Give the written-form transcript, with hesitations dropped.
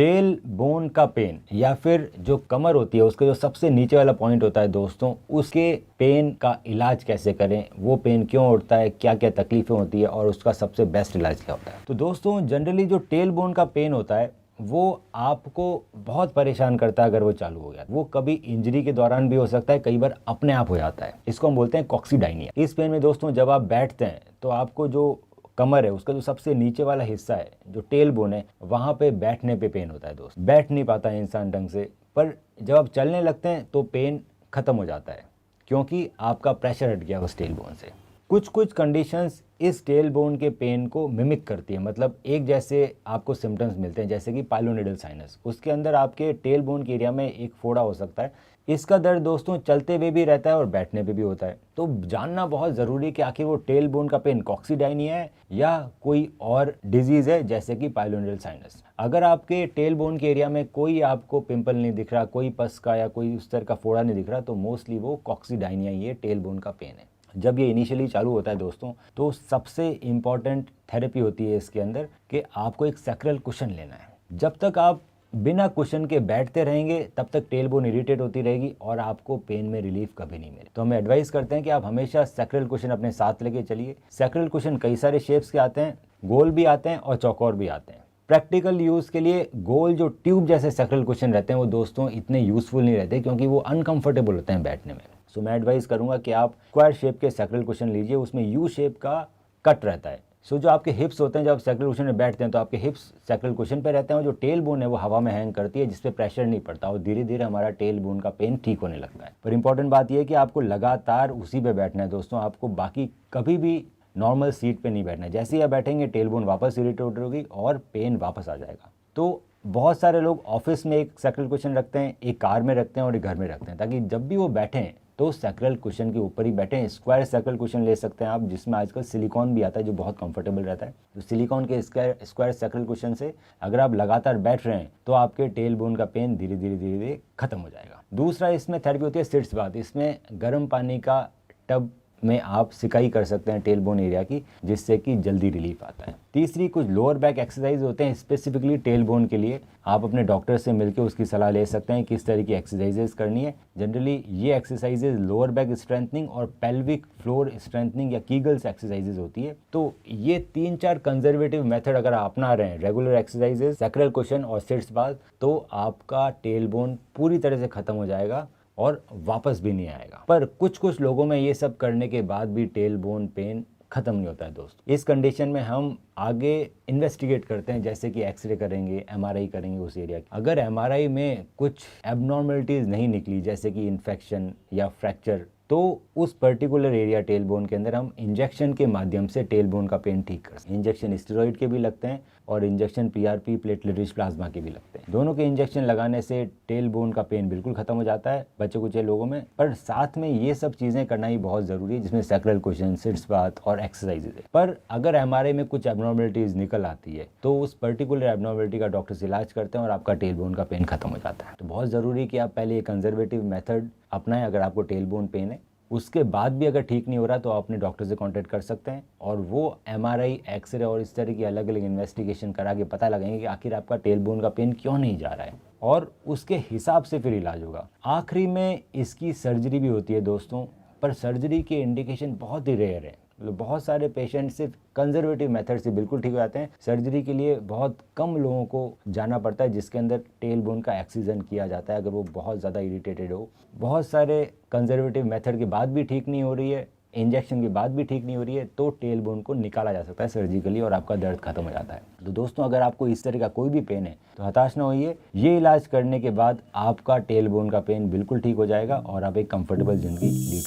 Tail bone का pen या फिर जो कमर होती है उसका जो सबसे नीचे वाला पॉइंट होता है दोस्तों, उसके पेन का इलाज कैसे करें, वो पेन क्यों उठता है, क्या क्या तकलीफें होती है और उसका सबसे बेस्ट इलाज क्या होता है। तो दोस्तों जनरली जो टेल बोन का पेन होता है वो आपको बहुत परेशान करता है। अगर वो चालू हो गया वो कभी इंजरी के दौरान भी हो सकता है, कई बार अपने आप हो जाता है। इसको हम बोलते हैं कॉक्सीडाइनिया। इस पेन में दोस्तों जब आप बैठते हैं तो आपको जो कमर है उसका जो सबसे नीचे वाला हिस्सा है, जो टेल बोन है, वहां पे बैठने पे पेन होता है दोस्त। बैठ नहीं पाता है इंसान ढंग से, पर जब आप चलने लगते हैं तो पेन खत्म हो जाता है क्योंकि आपका प्रेशर हट गया उस टेल बोन से। कुछ कुछ कंडीशंस इस टेल बोन के पेन को मिमिक करती है, मतलब एक जैसे आपको सिम्टम्स मिलते हैं, जैसे कि पाइलोनेडल साइनस। उसके अंदर आपके टेल बोन के एरिया में एक फोड़ा हो सकता है। इसका दर्द दोस्तों चलते हुए भी रहता है और बैठने पे भी होता है। तो जानना बहुत ज़रूरी है कि आखिर वो टेल बोन का पेन कॉक्सीडाइनिया है या कोई और डिजीज़ है जैसे कि पाइलोनेडल साइनस। अगर आपके टेल बोन के एरिया में कोई आपको पिंपल नहीं दिख रहा, कोई पस का या कोई उस तरह का फोड़ा नहीं दिख रहा, तो मोस्टली वो कॉक्सीडाइनिया ही है, टेल बोन का पेन है। जब ये इनिशियली चालू होता है दोस्तों तो सबसे इम्पॉर्टेंट थेरेपी होती है इसके अंदर कि आपको एक सैक्रल कुशन लेना है। जब तक आप बिना कुशन के बैठते रहेंगे तब तक टेल बोन इरिटेट होती रहेगी और आपको पेन में रिलीफ कभी नहीं मिले। तो हम एडवाइस करते हैं कि आप हमेशा सैक्रल कुशन अपने साथ लेके चलिए। सैक्रल कुशन कई सारे शेप्स के आते हैं, गोल भी आते हैं और चौकोर भी आते हैं। प्रैक्टिकल यूज़ के लिए गोल जो ट्यूब जैसे सैक्रल कुशन रहते हैं वो दोस्तों इतने यूज़फुल नहीं रहते क्योंकि वो अनकंफर्टेबल होते हैं बैठने में। सो मैं एडवाइस करूंगा कि आप स्क्वायर शेप के सैक्रल कुशन लीजिए, उसमें यू शेप का कट रहता है। सो जो आपके हिप्स होते हैं, जब आप सैक्रल कुशन में बैठते हैं तो आपके हिप्स सैक्रल कुशन पे रहते हैं और जो टेल बोन है वो हवा में हैंग करती है, जिसपे प्रेशर नहीं पड़ता और धीरे धीरे हमारा टेल बोन का पेन ठीक होने लगता है। पर इंपॉर्टेंट बात यह है कि आपको लगातार उसी पे बैठना है दोस्तों, आपको बाकी कभी भी नॉर्मल सीट पे नहीं बैठना है। जैसे ही आप बैठेंगे टेल बोन वापस इरिटेट होगी और पेन वापस आ जाएगा। तो बहुत सारे लोग ऑफिस में एक सैक्रल कुशन रखते हैं, एक कार में रखते हैं और एक घर में रखते हैं, ताकि जब भी वो बैठें तो सैक्रल कुशन के ऊपर ही बैठें। स्क्वायर सैक्रल कुशन ले सकते हैं आप, जिसमें आजकल सिलिकॉन भी आता है जो बहुत कंफर्टेबल रहता है। तो सिलिकॉन के स्क्वायर सैक्रल कुशन से अगर आप लगातार बैठ रहे हैं तो आपके टेल बोन का पेन धीरे धीरे धीरे धीरे खत्म हो जाएगा। दूसरा इसमें थेरेपी होती है सिट्स बाथ। इसमें गर्म पानी का टब में आप सिकाई कर सकते हैं टेल बोन एरिया की, जिससे कि जल्दी रिलीफ आता है। तीसरी कुछ लोअर बैक एक्सरसाइज होते हैं स्पेसिफिकली टेल बोन के लिए। आप अपने डॉक्टर से मिलकर उसकी सलाह ले सकते हैं किस तरह की एक्सरसाइजेज करनी है। जनरली ये एक्सरसाइजेज लोअर बैक स्ट्रेंथनिंग और पेल्विक फ्लोर स्ट्रेंथनिंग या कीगल्स एक्सरसाइजेज होती है। तो ये 3-4 कंजर्वेटिव मेथड अगर आप अपना रहे हैं, रेगुलर एक्सरसाइजेज, सैक्रल कुशन और सिट्स बाथ, तो आपका टेल बोन पूरी तरह से खत्म हो जाएगा और वापस भी नहीं आएगा। पर कुछ कुछ लोगों में ये सब करने के बाद भी टेल बोन पेन खत्म नहीं होता है दोस्तों। इस कंडीशन में हम आगे इन्वेस्टिगेट करते हैं, जैसे कि एक्सरे करेंगे, एमआरआई करेंगे उस एरिया की। अगर एमआरआई में कुछ एबनॉर्मलिटीज नहीं निकली, जैसे कि इन्फेक्शन या फ्रैक्चर, तो उस पर्टिकुलर एरिया टेल बोन के अंदर हम इंजेक्शन के माध्यम से टेल बोन का पेन ठीक कर सकते हैं। इंजेक्शन स्टेरॉइड के भी लगते हैं और injection PRP platelet rich plasma के भी लगते हैं। दोनों के इंजेक्शन लगाने से टेल बोन का पेन बिल्कुल खत्म हो जाता है बच्चे कुचे लोगों में। पर साथ में ये सब चीज़ें करना ही बहुत ज़रूरी है, जिसमें सैक्रल कुशन, सिट्स बाथ और एक्सरसाइजेज है। पर अगर एमआरआई में कुछ एबनॉर्मलिटीज निकल आती है तो उस पर्टिकुलर एबनॉर्मलिटी का डॉक्टर से इलाज करते हैं और आपका टेल बोन का पेन खत्म हो जाता है। तो बहुत ज़रूरी है कि आप पहले ये कंजर्वेटिव मेथड अपनाएं अगर आपको टेल बोन पेन है। उसके बाद भी अगर ठीक नहीं हो रहा तो आप अपने डॉक्टर से कांटेक्ट कर सकते हैं और वो एमआरआई, एक्सरे और इस तरह की अलग अलग इन्वेस्टिगेशन करा के पता लगाएंगे कि आखिर आपका टेल बोन का पेन क्यों नहीं जा रहा है और उसके हिसाब से फिर इलाज होगा। आखिरी में इसकी सर्जरी भी होती है दोस्तों, पर सर्जरी के इंडिकेशन बहुत ही रेयर है। मतलब बहुत सारे पेशेंट सिर्फ कंजर्वेटिव मेथड से बिल्कुल ठीक हो जाते हैं। सर्जरी के लिए बहुत कम लोगों को जाना पड़ता है, जिसके अंदर टेल बोन का एक्सीजन किया जाता है अगर वो बहुत ज़्यादा इरिटेटेड हो। बहुत सारे कंजर्वेटिव मेथड के बाद भी ठीक नहीं हो रही है, इंजेक्शन के बाद भी ठीक नहीं हो रही है, तो टेल बोन को निकाला जा सकता है सर्जिकली और आपका दर्द खत्म हो जाता है। तो दोस्तों अगर आपको इस तरह का कोई भी पेन है तो हताश ना होइए, ये इलाज करने के बाद आपका टेल बोन का पेन बिल्कुल ठीक हो जाएगा और आप एक कंफर्टेबल जिंदगी लीड